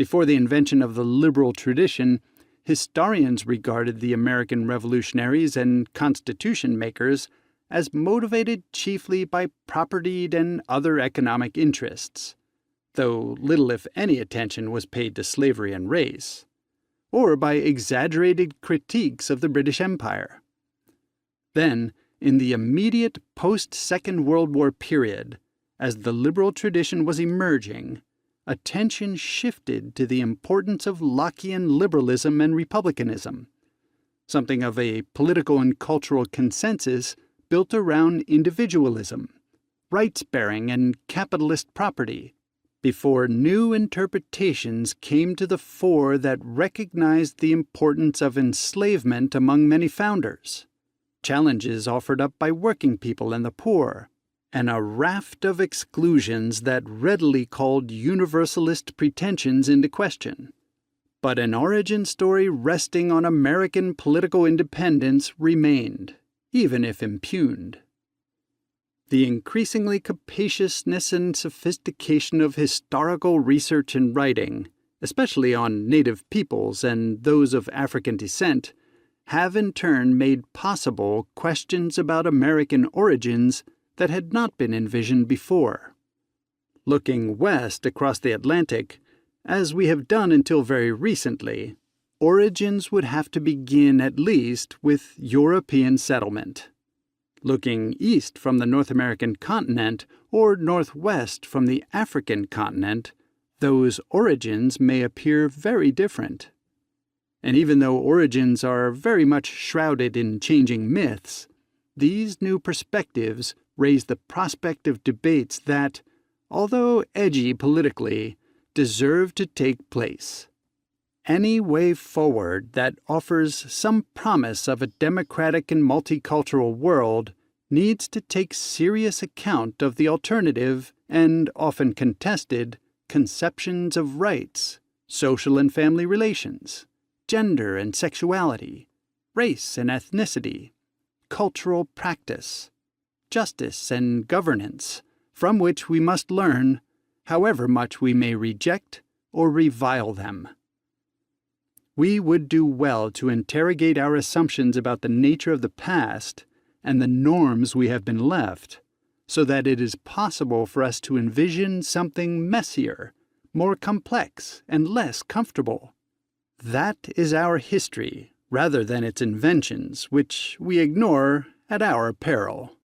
Before the invention of the liberal tradition, historians regarded the American revolutionaries and constitution makers as motivated chiefly by property and other economic interests, though little if any attention was paid to slavery and race, or by exaggerated critiques of the British Empire. Then, in the immediate post-Second World War period, as the liberal tradition was emerging, attention shifted to the importance of Lockean liberalism and republicanism, something of a political and cultural consensus built around individualism, rights-bearing, and capitalist property, before new interpretations came to the fore that recognized the importance of enslavement among many founders, challenges offered up by working people and the poor, and a raft of exclusions that readily called universalist pretensions into question. But an origin story resting on American political independence remained, even if impugned. The increasingly capaciousness and sophistication of historical research and writing, especially on native peoples and those of African descent, have in turn made possible questions about American origins that had not been envisioned before. Looking west across the Atlantic, as we have done until very recently, origins would have to begin at least with European settlement. Looking east from the North American continent or northwest from the African continent, those origins may appear very different. And even though origins are very much shrouded in changing myths, these new perspectives raise the prospect of debates that, although edgy politically, deserve to take place. Any way forward that offers some promise of a democratic and multicultural world needs to take serious account of the alternative and often contested conceptions of rights, social and family relations, gender and sexuality, race and ethnicity, cultural practice, justice and governance, from which we must learn, however much we may reject or revile them. We would do well to interrogate our assumptions about the nature of the past and the norms we have been left, so that it is possible for us to envision something messier, more complex, and less comfortable. That is our history, rather than its inventions, which we ignore at our peril.